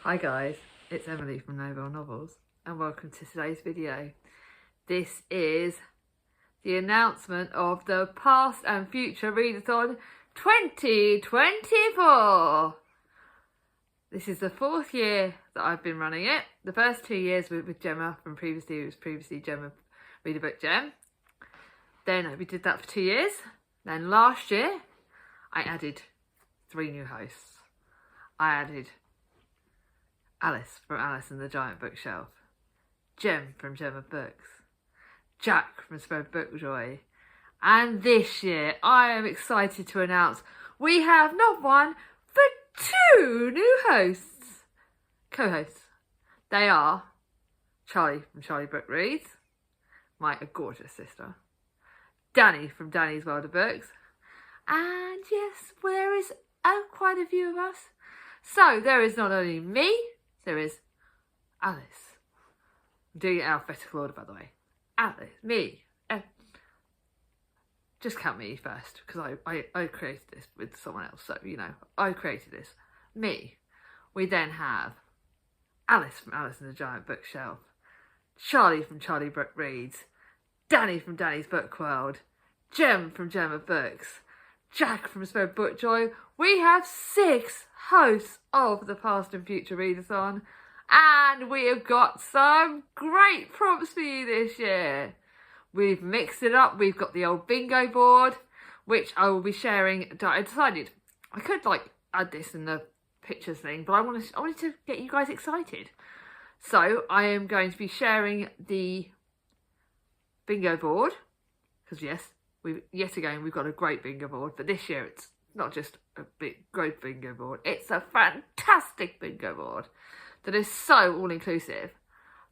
Hi guys, it's Emily from Novel Novels and welcome to today's video. This is the announcement of the Past and Future Readathon 2024. This is the 4th year that I've been running it. The first 2 years were with Gemma from previously, it was previously Gemma Read a Book Gem. Then we did that for 2 years. Then last year I added 3 new hosts. I added Alice from Alice and the Giant Bookshelf, Jem from Gemma Books, Jack from Spread Bookjoy, and this year I am excited to announce we have not one but 2 new hosts, co-hosts. They are Charlie from Charlie Book Reads, my gorgeous sister, Danny from Danny's World of Books, and yes, there is quite a few of us. So there is not only me, there is Alice. I'm doing it in alphabetical order, by the way. Alice, me. Just count me first, because I created this with someone else. So, you know, I created this. Me. We then have Alice from Alice and the Giant Bookshelf, Charlie from Charlie Book Reads, Danny from Danny's Book World, Jem from Gemma Books, Jack from Spread Bookjoy. We have 6 hosts of the Past and Future Readathon, and we have got some great prompts for you this year. We've mixed it up. We've got the old bingo board, which I will be sharing. I decided I could add this in the pictures thing, but I wanted to get you guys excited. So I am going to be sharing the bingo board, because yes, we've got a great bingo board, but this year it's not just a great bingo board, it's a fantastic bingo board that is so all-inclusive.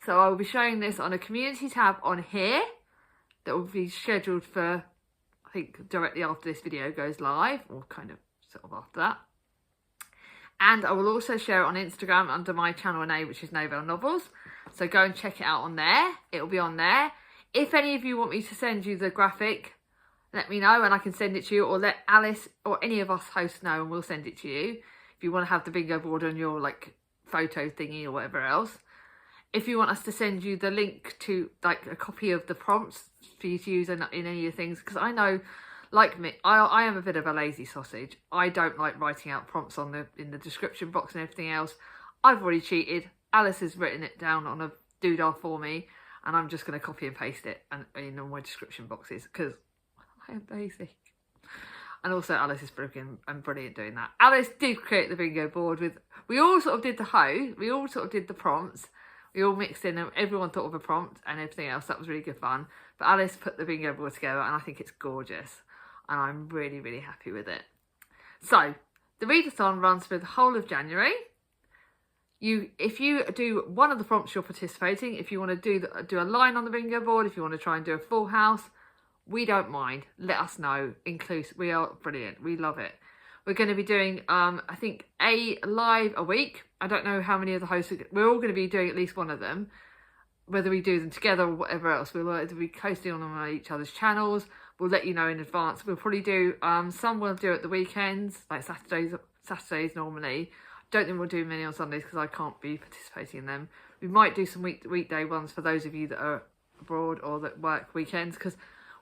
So I will be showing this on a community tab on here that will be scheduled for, I think, directly after this video goes live, or kind of sort of after that. And I will also share it on Instagram under my channel name, which is Novel Novels. So go and check it out on there. It will be on there. If any of you want me to send you the graphic, let me know and I can send it to you, or let Alice or any of us hosts know and we'll send it to you. If you want to have the bingo board on your photo thingy or whatever else. If you want us to send you the link to a copy of the prompts for you to use in any of your things, because I know, like me, I am a bit of a lazy sausage. I don't like writing out prompts in the description box and everything else. I've already cheated. Alice has written it down on a doodle for me, and I'm just going to copy and paste it in all my description boxes because I am lazy. And also Alice is brilliant doing that. Alice did create the bingo board we all sort of did we all sort of did the prompts. We all mixed in and everyone thought of a prompt and everything else. That was really good fun. But Alice put the bingo board together and I think it's gorgeous. And I'm really, really happy with it. So the readathon runs for the whole of January. If you do one of the prompts, you're participating. If you want to do a line on the bingo board, if you want to try and do a full house, we don't mind. Let us know. We are brilliant. We love it. We're going to be doing, I think, a live a week. I don't know how many of the hosts. We're all going to be doing at least one of them. Whether we do them together or whatever else, we'll either be posting on them on each other's channels. We'll let you know in advance. We'll probably do, some we'll do at the weekends, like Saturdays normally. Don't think we'll do many on Sundays because I can't be participating in them. We might do some weekday ones for those of you that are abroad or that work weekends, because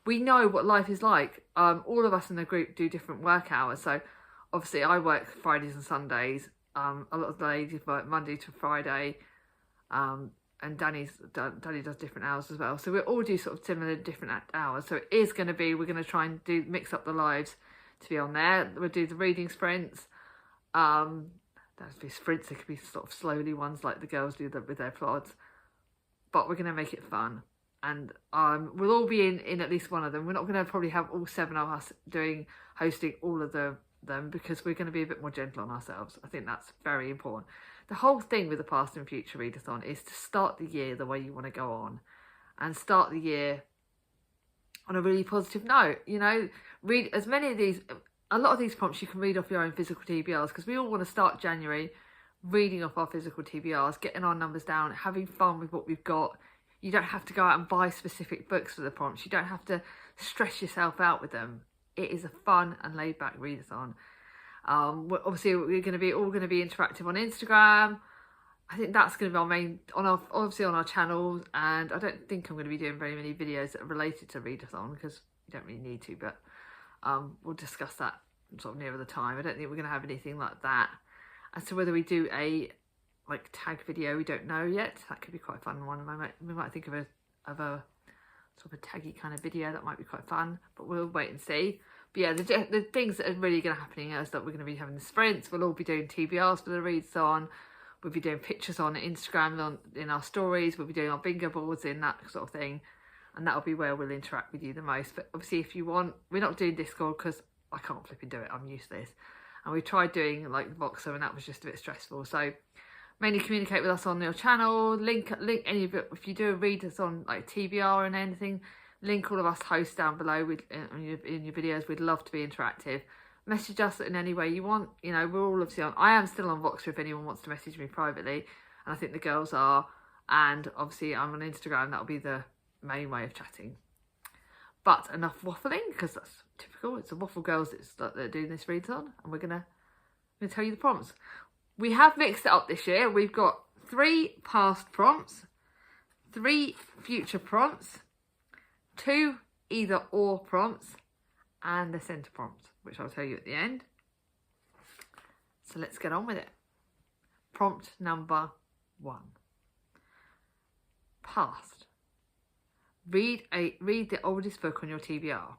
we know what life is like. All of us in the group do different work hours. So obviously I work Fridays and Sundays. A lot of the ladies work Monday to Friday. And Danny does different hours as well. So we all do sort of similar different hours. So it is going to be, we're going to try and mix up the lives to be on there. We'll do the reading sprints. That'd be sprints. It could be sort of slowly ones like the girls do with their plods. But we're going to make it fun. And we'll all be in at least one of them. We're not going to probably have all 7 of us hosting all of them because we're going to be a bit more gentle on ourselves. I think that's very important. The whole thing with the Past and Future Readathon is to start the year the way you want to go on, and start the year on a really positive note. You know, read as many of these. A lot of these prompts you can read off your own physical TBRs, because we all want to start January reading off our physical TBRs, getting our numbers down, having fun with what we've got. You don't have to go out and buy specific books for the prompts. You don't have to stress yourself out with them. It is a fun and laid back readathon. Obviously, we're all going to be interactive on Instagram. I think that's going to be our main, obviously on our channel, and I don't think I'm going to be doing very many videos that are related to Readathon because you don't really need to, but we'll discuss that sort of nearer the time. I don't think we're going to have anything like that. As to whether we do a like tag video, we don't know yet. That could be quite a fun one. We might think of a sort of a taggy kind of video that might be quite fun, but we'll wait and see. But yeah, the things that are really going to happen is that we're going to be having the sprints. We'll all be doing TBRs for the Readathon. We'll be doing pictures on Instagram, in our stories. We'll be doing our bingo boards in that sort of thing. And that'll be where we'll interact with you the most. But obviously, if you want, we're not doing Discord because I can't flipping do it. I'm used to this. And we tried doing like the Voxer and that was just a bit stressful. So mainly communicate with us on your channel. Link any of it. If you do a Readathon like TBR and anything, link all of us hosts down below in your videos. We'd love to be interactive. Message us in any way you want. You know, we're all obviously on. I am still on Voxer if anyone wants to message me privately, and I think the girls are. And obviously, I'm on Instagram. That'll be the main way of chatting. But enough waffling because that's typical. It's the Waffle Girls that are doing this Readathon, and we're gonna tell you the prompts. We have mixed it up this year. We've got 3 past prompts, 3 future prompts, 2 either or prompts, and the centre prompt, which I'll tell you at the end. So let's get on with it. Prompt number 1. Past. Read the oldest book on your TBR.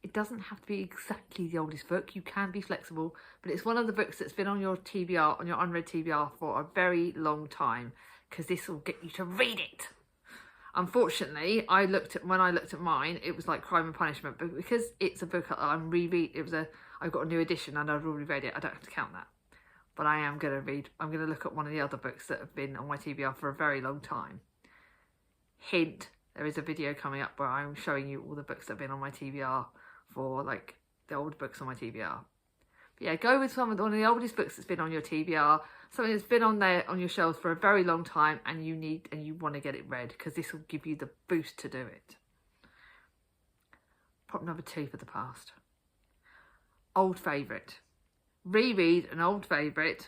It doesn't have to be exactly the oldest book. You can be flexible, but it's one of the books that's been on your TBR, on your unread TBR for a very long time, because this will get you to read it. Unfortunately, when I looked at mine, it was like Crime and Punishment, but because it's a book I'm rereading, I've got a new edition and I've already read it. I don't have to count that, but I'm going to look at one of the other books that have been on my TBR for a very long time. Hint: there is a video coming up where I'm showing you all the books that have been on my TBR for like the old books on my TBR. But yeah, go with one of the oldest books that's been on your TBR, something that's been on there on your shelves for a very long time, and you want to get it read because this will give you the boost to do it. Prompt number 2 for the past. Old favourite. Reread an old favourite,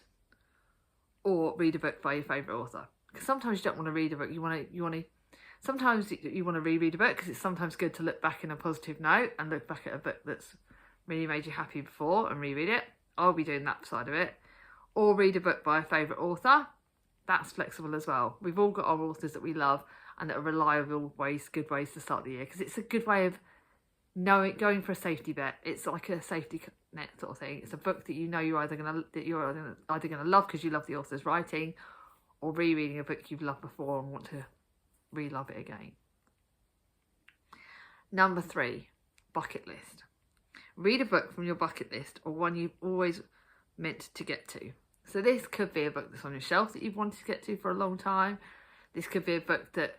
or read a book by your favourite author. Because sometimes you don't want to read a book. Sometimes you want to reread a book because it's sometimes good to look back in a positive note and look back at a book that's really made you happy before and reread it. I'll be doing that side of it. Or read a book by a favourite author. That's flexible as well. We've all got our authors that we love and that are reliable ways, good ways to start the year, because it's a good way of going for a safety bet. It's like a safety net sort of thing. It's a book that you know you're either going to love because you love the author's writing, or rereading a book you've loved before and want to re-love it again. Number 3, bucket list. Read a book from your bucket list or one you've always meant to get to. So this could be a book that's on your shelf that you've wanted to get to for a long time. This could be a book that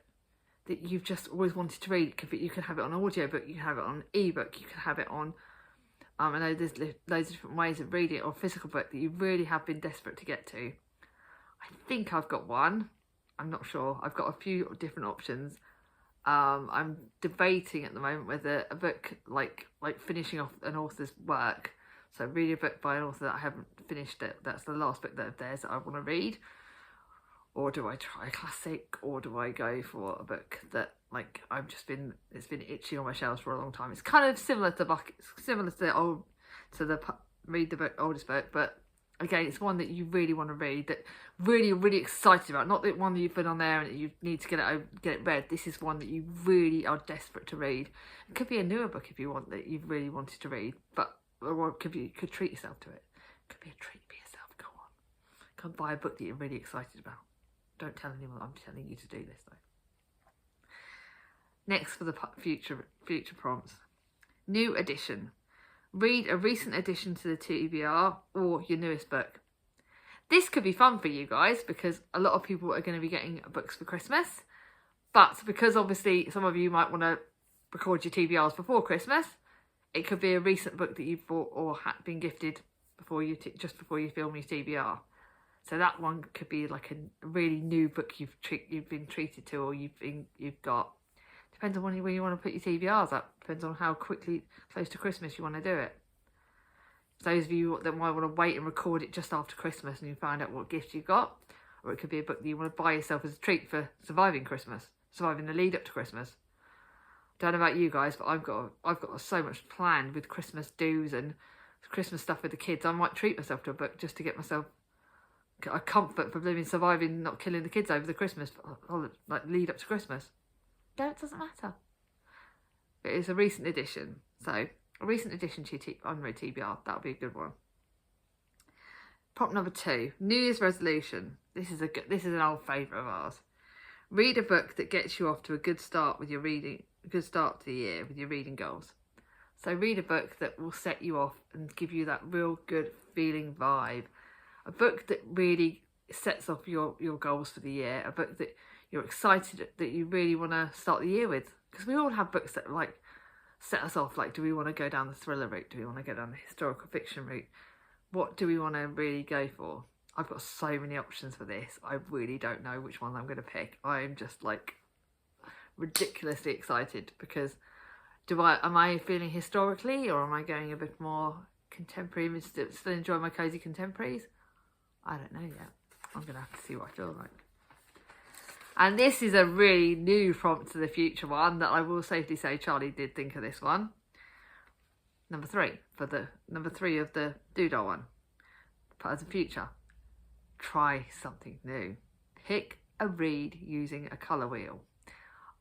you've just always wanted to read. It could be, you could have it on audiobook, you can have it on ebook, you can have it on, I know there's loads of different ways of reading it, or physical book that you really have been desperate to get to. I think I've got one. I'm not sure. I've got a few different options. I'm debating at the moment whether a book like finishing off an author's work, so read a book by an author that I haven't finished it, that's the last book of theirs that I want to read, or do I try a classic, or do I go for a book that like it's been itching on my shelves for a long time. It's kind of similar to read the book, oldest book, but again, it's one that you really want to read, that really, really excited about. Not the one that you've been on there and you need to get it read. This is one that you really are desperate to read. It could be a newer book if you want, that you've really wanted to read, or you could treat yourself to it. It could be a treat for yourself. Go on, go and buy a book that you're really excited about. Don't tell anyone. I'm telling you to do this though. Next, for the future prompts, new edition. Read a recent addition to the TBR or your newest book. This could be fun for you guys because a lot of people are going to be getting books for Christmas. But because obviously some of you might want to record your TBRs before Christmas, it could be a recent book that you've bought or had been gifted just before you film your TBR. So that one could be like a really new book you've been treated to, or you've got. Depends on when you want to put your TBRs up. Depends on how quickly, close to Christmas, you want to do it. For those of you that might want to wait and record it just after Christmas and you find out what gift you got, or it could be a book that you want to buy yourself as a treat for surviving Christmas, surviving the lead up to Christmas. Don't know about you guys, but I've got so much planned with Christmas do's and Christmas stuff with the kids. I might treat myself to a book just to get myself a comfort for living, surviving, not killing the kids over the Christmas, like lead up to Christmas. No, it doesn't matter. It is a recent edition, so a recent addition to your Unread TBR. That'll be a good one. Prompt number 2: New Year's resolution. This is an old favourite of ours. Read a book that gets you off to a good start with your reading. A good start to the year with your reading goals. So read a book that will set you off and give you that real good feeling vibe. A book that really sets off your goals for the year. A book that you're excited that you really want to start the year with. Because we all have books that like set us off. Like, do we want to go down the thriller route? Do we want to go down the historical fiction route? What do we want to really go for? I've got so many options for this. I really don't know which one I'm going to pick. I'm just like ridiculously excited because am I feeling historically, or am I going a bit more contemporary, still enjoy my cozy contemporaries? I don't know yet. I'm going to have to see what I feel like. And this is a really new prompt to the future one that I will safely say Charlie did think of this one. Number 3 of the Doodle one. As a future. Try something new. Pick a read using a colour wheel.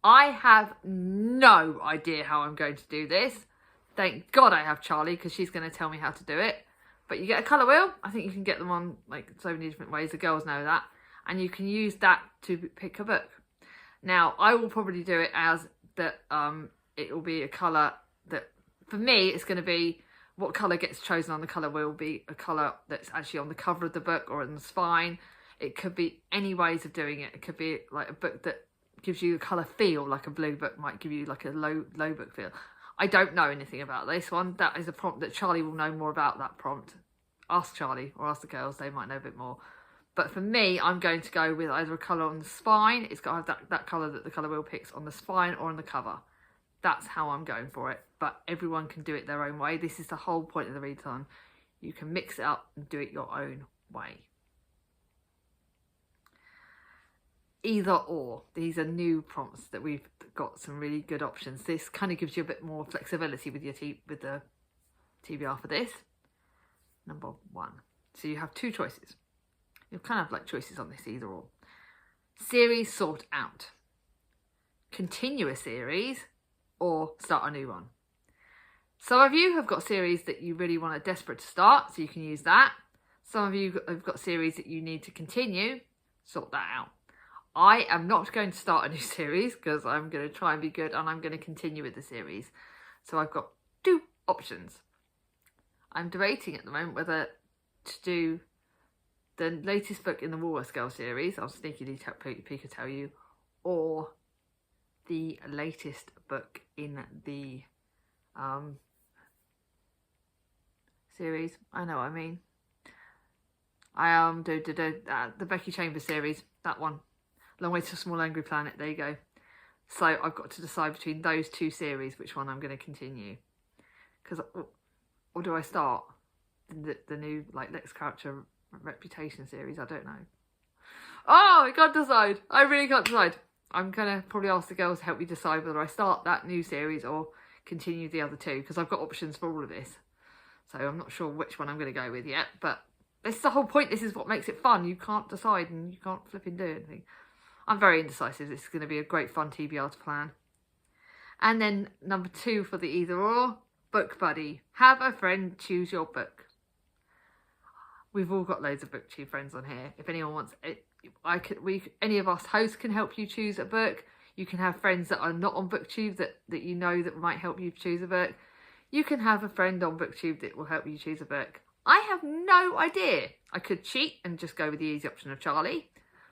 I have no idea how I'm going to do this. Thank God I have Charlie, because she's going to tell me how to do it. But you get a colour wheel. I think you can get them on like so many different ways. The girls know that. And you can use that to pick a book. Now, I will probably do it as that it will be a colour that, for me, it's going to be what colour gets chosen on the colour wheel will be a colour that's actually on the cover of the book or in the spine. It could be any ways of doing it. It could be like a book that gives you a colour feel, like a blue book might give you like a low book feel. I don't know anything about this one. That is a prompt that Charlie will know more about, that prompt. Ask Charlie or ask the girls, they might know a bit more. But for me, I'm going to go with either a colour on the spine. It's got to have that colour that the colour wheel picks on the spine or on the cover. That's how I'm going for it. But everyone can do it their own way. This is the whole point of the readathon. You can mix it up and do it your own way. Either or. These are new prompts that we've got some really good options. This kind of gives you a bit more flexibility with the TBR for this. Number 1. So you have 2 choices. You'll kind of like choices on this, either or. Series sort out. Continue a series or start a new one. Some of you have got series that you really want, desperate to start, so you can use that. Some of you have got series that you need to continue, sort that out. I am not going to start a new series because I'm going to try and be good and I'm going to continue with the series. So I've got 2 options. I'm debating at the moment whether to do the latest book in the Woolworths Girl series, I'll sneakily tell you, or the latest book in the series. I know what I mean. I the Becky Chambers series, that one. Long Way to a Small Angry Planet, there you go. So I've got to decide between those 2 series which one I'm going to continue. Because, or do I start the new like Lex Croucher Reputation series? I don't know. Oh, I can't decide. I really can't decide. I'm going to probably ask the girls to help me decide whether I start that new series or continue the other 2, because I've got options for all of this. So I'm not sure which one I'm going to go with yet, but this is the whole point. This is what makes it fun. You can't decide and you can't flip and do anything. I'm very indecisive. This is going to be a great fun TBR to plan. And then number 2 for the either or, book buddy. Have a friend choose your book. We've all got loads of booktube friends on here. If anyone wants it, any of us hosts can help you choose a book. You can have friends that are not on booktube that you know that might help you choose a book. You can have a friend on booktube that will help you choose a book. I have no idea. I could cheat and just go with the easy option of Charlie,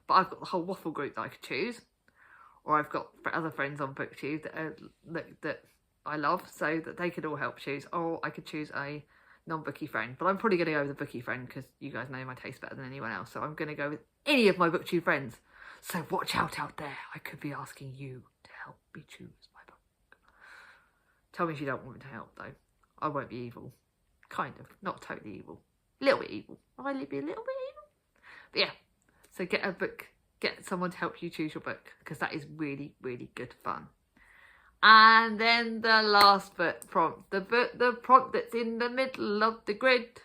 but I've got the whole waffle group that I could choose, or I've got other friends on booktube that I love, so that they could all help choose, or I could choose a non-bookie friend. But I'm probably going to go with a bookie friend because you guys know my taste better than anyone else, so I'm going to go with any of my booktube friends. So watch out there. I could be asking you to help me choose my book. Tell me if you don't want me to help, though. I won't be evil. Kind of. Not totally evil. A little bit evil. I'll be a little bit evil. But yeah. So get a book, get someone to help you choose your book, because that is really, really good fun. And then the last book prompt, the prompt that's in the middle of the grid.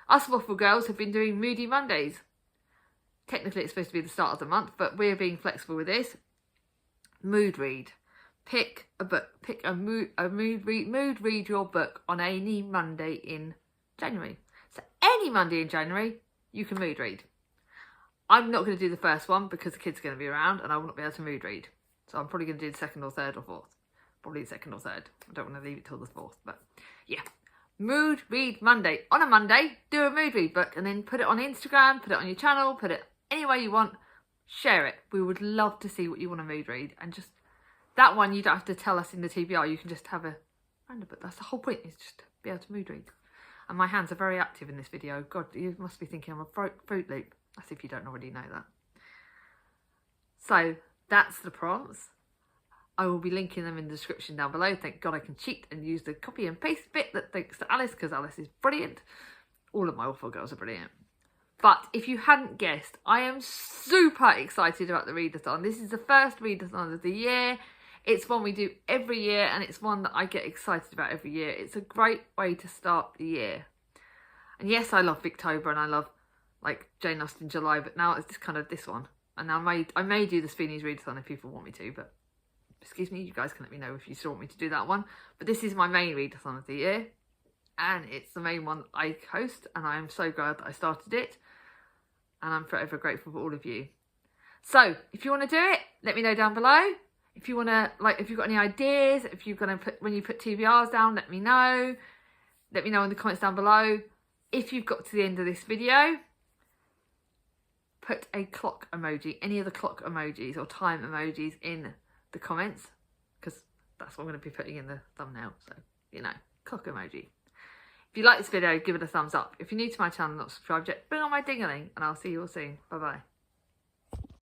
Us Waffle Girls have been doing Moody Mondays. Technically it's supposed to be the start of the month, but we're being flexible with this. Mood read. Pick a book. Pick a mood read your book on any Monday in January. So any Monday in January, you can mood read. I'm not going to do the first one because the kids are going to be around and I will not be able to mood read. So I'm probably going to do the second or third or fourth. Probably the second or third. I don't want to leave it till the fourth, but yeah. Mood read Monday. On a Monday, do a mood read book and then put it on Instagram, put it on your channel, put it any way you want. Share it. We would love to see what you want to mood read. And just that one, you don't have to tell us in the TBR. You can just have a random book. That's the whole point, is just to be able to mood read. And my hands are very active in this video. God, you must be thinking I'm a Fruit Loop. As if you don't already know that. So that's the prompts. I will be linking them in the description down below. Thank God I can cheat and use the copy and paste bit, that thanks to Alice, because Alice is brilliant. All of my Waffle Girls are brilliant. But if you hadn't guessed, I am super excited about the readathon. This is the first readathon of the year. It's one we do every year and it's one that I get excited about every year. It's a great way to start the year. And yes, I love Victober and I love like Jane Austen July, but now it's just kind of this one. And I may do the Speeney's readathon if people want me to, but excuse me, you guys can let me know if you still want me to do that one. But this is my main readathon of the year. And it's the main one I host, and I am so glad that I started it. And I'm forever grateful for all of you. So, if you want to do it, let me know down below. If you want to, like, if you've got any ideas, if you're going to put, when you put TBRs down, let me know. Let me know in the comments down below. If you've got to the end of this video, put a clock emoji, any of the clock emojis or time emojis in the comments, because that's what I'm going to be putting in the thumbnail. So, you know, clock emoji. If you like this video, give it a thumbs up. If you're new to my channel and not subscribed yet, bring on my ding-a-ling, and I'll see you all soon. Bye-bye.